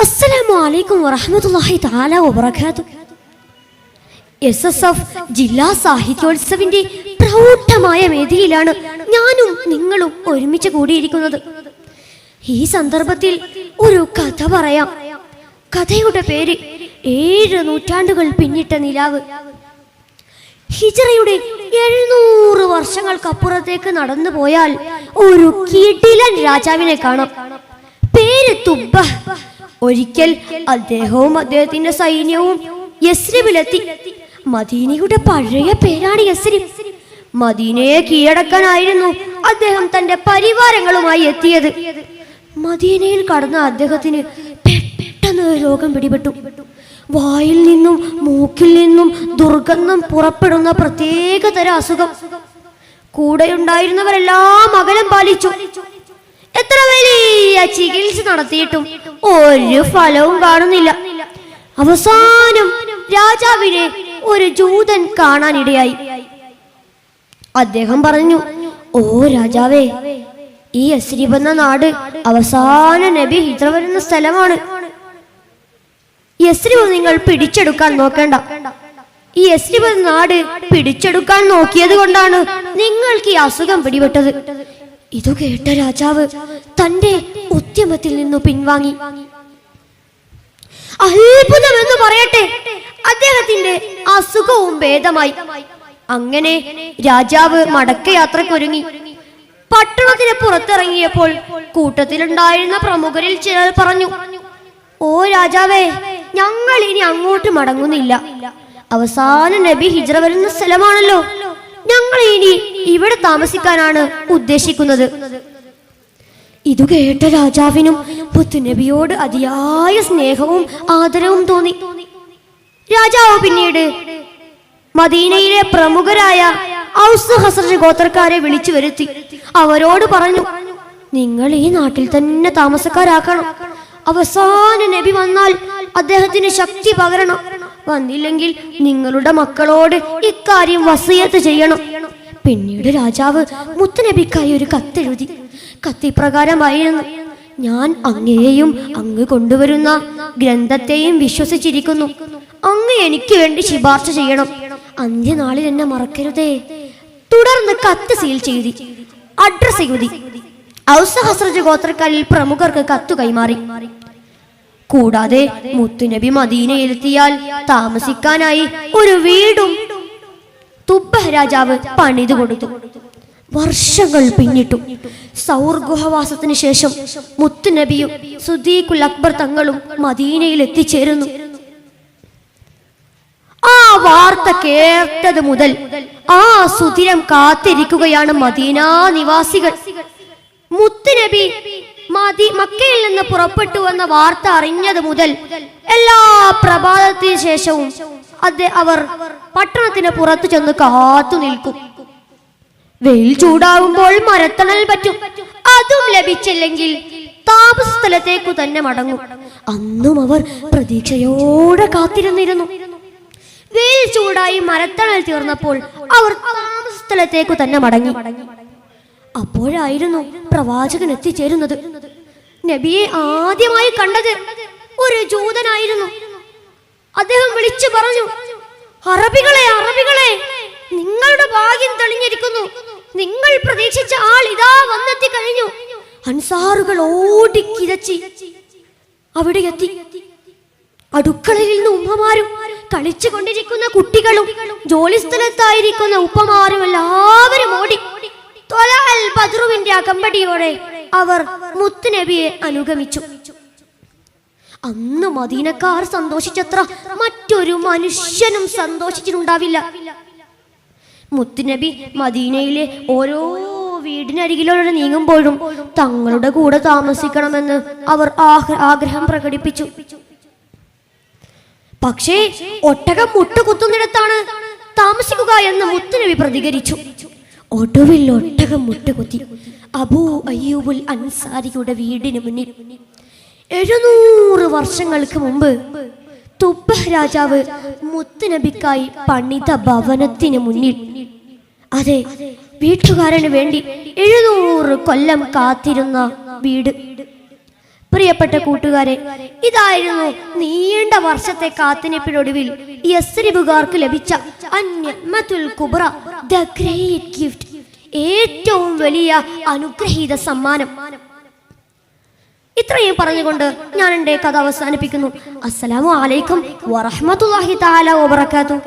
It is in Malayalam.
അസ്സലാമു അലൈക്കും വറഹ്മത്തുള്ളാഹി തആല വബറകാതുഹു. SSF ജില്ലാ സാഹിത്യോത്സവിന്റെ പ്രൗഢമായ വേദിയിലാണ് ഞാനും നിങ്ങളും ഒരുമിച്ച് കൂടിയിരിക്കുന്നത്. ഈ സന്ദർഭത്തിൽ ഒരു കഥ പറയാം. കഥയുടെ പേര് 7 നൂറ്റാണ്ടുകൾ പിന്നിട്ട നിലാവ്. ഹിജ്റയുടെ 700 വർഷങ്ങൾക്കപ്പുറത്തേക്ക് നടന്നു പോയാൽ ഒരു കിടിലൻ രാജാവിനെ കാണാം. പേര് തുബ്ബ. ഒരിക്കൽ അദ്ദേഹവും അദ്ദേഹത്തിന്റെ സൈന്യവും യസ്രിബിലെത്തി. മദീനയുടെ പഴയ പേരാണ് യസ്രിബ്. മദീനയെ കീഴടക്കാനായിരുന്നു അദ്ദേഹം തന്റെ പരിവാരങ്ങളുമായി എത്തിയത്. മദീനയിൽ കടന്ന അദ്ദേഹത്തിന് പെട്ടെന്ന് രോഗം പിടിപെട്ടു. വായിൽ നിന്നും മൂക്കിൽ നിന്നും ദുർഗന്ധം പുറപ്പെടുന്ന പ്രത്യേകതര അസുഖം. കൂടെയുണ്ടായിരുന്നവരെല്ലാം അകലം പാലിച്ചു. എത്ര വലിയ ചികിത്സ നടത്തിയിട്ടും ഒരു ഫലവും കാണുന്നില്ല. അവസാനം രാജാവിനെ ഒരു ജൂതൻ കാണാനിടയായി. അദ്ദേഹം പറഞ്ഞു, "ഓ രാജാവേ, ഈ യസ്രിബ് എന്ന നാട് അവസാന നബി ഹിജ്റ വരുന്ന സ്ഥലമാണ്. യസ്രിബ് നിങ്ങൾ പിടിച്ചെടുക്കാൻ നോക്കണ്ട. ഈ യസ്രിബ് നാട് പിടിച്ചെടുക്കാൻ നോക്കിയത് കൊണ്ടാണ് നിങ്ങൾക്ക് ഈ അസുഖം പിടിപെട്ടത്." ഇതു കേട്ട രാജാവ് തന്റെ ഉദ്യമത്തിൽ നിന്നു പിൻവാങ്ങി. അത്ഭുതമെന്ന് പറയട്ടെ, അദ്ദേഹത്തിന്റെ അസുഖവും ഭേദമായി. അങ്ങനെ രാജാവ് മടക്കയാത്രക്കൊരുങ്ങി. പട്ടണത്തിന് പുറത്തിറങ്ങിയപ്പോൾ കൂട്ടത്തിലുണ്ടായിരുന്ന പ്രമുഖരിൽ ചിലർ പറഞ്ഞു, "ഓ രാജാവേ, ഞങ്ങൾ ഇനി അങ്ങോട്ട് മടങ്ങുന്നില്ല. അവസാന നബി ഹിജ്റ വരുന്ന സ്ഥലമാണല്ലോ. ഞങ്ങൾ ഇനി ഇവിടെ താമസിക്കാനാണ് ഉദ്ദേശിക്കുന്നത്." ഇതു കേട്ട രാജാവിനും പുത്തുനബിയോട് അതിയായ സ്നേഹവും ആദരവും തോന്നി. രാജാവ് പിന്നീട് മദീനയിലെ പ്രമുഖരായ ഔസ് ഖസ്റജ് ഗോത്രക്കാരെ വിളിച്ചു വരുത്തി. അവരോട് പറഞ്ഞു, "നിങ്ങൾ ഈ നാട്ടിൽ തന്നെ താമസക്കാരാക്കണം. അവസാന നബി വന്നാൽ അദ്ദേഹത്തിന് ശക്തി പകരണം. വന്നില്ലെങ്കിൽ നിങ്ങളുടെ മക്കളോട് ഇക്കാര്യം വസിയത്ത് ചെയ്യണം." പിന്നീട് രാജാവ് മുത്തുനബിക്കായി ഒരു കത്തെഴുതി. കത്തിപ്രകാരമായിരുന്നു, "ഞാൻ അങ്ങയെയും അങ്ങ് കൊണ്ടുവരുന്ന ഗ്രന്ഥത്തെയും വിശ്വസിച്ചിരിക്കുന്നു. അങ്ങ് എനിക്ക് വേണ്ടി ശുപാർശ ചെയ്യണം. അന്ത്യനാളിൽ എന്നെ മറക്കരുതേ." തുടർന്ന് കത്ത് സീൽ ചെയ്തി അഡ്രസ് എഴുതി. ഔസ് ഖസ്റജ് ഗോത്രക്കാരിൽ പ്രമുഖർക്ക് കത്തു കൈമാറി. കൂടാതെ മുത്തുനബി മദീനയിലെത്തിയാൽ താമസിക്കാനായി ഒരു വീടും തുബ്ബ രാജാവ് പണിതു കൊടുത്തു. വർഷങ്ങൾ പിന്നിട്ടു. സൗർ ഗുഹവാസത്തിന് ശേഷം മുത്തുനബിയും സുദീഖുൽ അക്ബർ തങ്ങളും മദീനയിൽ എത്തിച്ചേരുന്നു. ആ വാർത്ത കേട്ടത് മുതൽ ആ സുദിനം കാത്തിരിക്കുകയാണ് മദീന നിവാസികൾ. മുത്തുനബി മക്കയിൽ നിന്ന് പുറപ്പെട്ടു എന്ന വാർത്ത അറിഞ്ഞത് മുതൽ എല്ലാ പ്രഭാതത്തിന് ശേഷവും അവർ പട്ടണത്തിന് പുറത്തു ചെന്ന് കാത്തു നിൽക്കും. വെയിൽ ചൂടാവുമ്പോൾ മരത്തണൽ പറ്റും. അതും ലഭിച്ചില്ലെങ്കിൽ താമസ സ്ഥലത്തേക്കു തന്നെ മടങ്ങും. അന്നും അവർ പ്രതീക്ഷയോടെ കാത്തിരുന്നിരുന്നു. വെയിൽ ചൂടായി മരത്തണൽ തീർന്നപ്പോൾ അവർ താമസ സ്ഥലത്തേക്കു തന്നെ മടങ്ങി. അപ്പോഴായിരുന്നു പ്രവാചകൻ എത്തിച്ചേരുന്നത്. നബിയെ ആദ്യമായി കണ്ടത് ഒരു ജൂതനായിരുന്നു. അദ്ദേഹം വിളിച്ചു പറഞ്ഞു, "അറബികളെ, അറബികളെ, നിങ്ങളുടെ ഭാഗ്യം തെളിഞ്ഞിരിക്കുന്നു. നിങ്ങൾ പ്രതീക്ഷിച്ച ആൾ ഇതാ വന്നെത്തി കഴിഞ്ഞു." അൻസാറുകൾ ഓടിക്കിതച്ചി അവിടെ എത്തി. അടുക്കളയിൽ നിന്ന് ഉമ്മമാരും കളിച്ചു കൊണ്ടിരിക്കുന്ന കുട്ടികളും ജോലി സ്ഥലത്തായിരിക്കുന്ന ഉപ്പമാരും എല്ലാവരും ഓടി. ത്വലഅൽ ബദ്റുവിന്റെ അകമ്പടിയോടെ അവർ മുത്തുനബിയെ അനുഗമിച്ചു. അന്ന് മദീനക്കാർ സന്തോഷിച്ചത്ര മറ്റൊരു മനുഷ്യനും സന്തോഷിച്ചിട്ടുണ്ടാവില്ല. മുത്തുനബി മദീനയിലെ ഓരോ വീടിനരികിലൂടെ നീങ്ങുമ്പോഴും തങ്ങളുടെ കൂടെ താമസിക്കണമെന്ന് അവർ ആഗ്രഹം പ്രകടിപ്പിച്ചു. പക്ഷേ ഒട്ടകം മുട്ടുകുത്തുന്നിടത്താണ് താമസിക്കുക എന്ന് മുത്തുനബി പ്രതികരിച്ചു. ഒടുവിൽ ഒട്ടകം മുട്ടുകുത്തി അബൂ അയ്യൂബുൽ അൻസാരിയുടെ വീടിന് മുന്നിൽ. 700 വർഷങ്ങൾക്ക് മുമ്പ് തുബ്ബ രാജാവ് മുത്തുനബിക്കായി പണിത ഭവനത്തിന് മുന്നിൽ, അതെ, വീട്ടുകാരന് വേണ്ടി 700 കൊല്ലം കാത്തിരുന്ന വീട്. പ്രിയപ്പെട്ട കൂട്ടുകാരെ, ഇതായിരുന്നു നീണ്ട വർഷത്തെ കാത്തിരിപ്പിനൊടുവിൽ യസ്രിബുകാർക്ക് ലഭിച്ച അന്യമത്തുൽ കുബ്ര, ദ ഗ്രേറ്റ് ഗിഫ്റ്റ്, ഏറ്റവും വലിയ അനുഗ്രഹീത സമ്മാനം. ഇത്രയും പറഞ്ഞുകൊണ്ട് ഞാൻ എൻ്റെ കഥ അവസാനിപ്പിക്കുന്നു. അസ്സലാമു അലൈക്കും വറഹ്മത്തുള്ളാഹി തആല വബറകാതുഹു.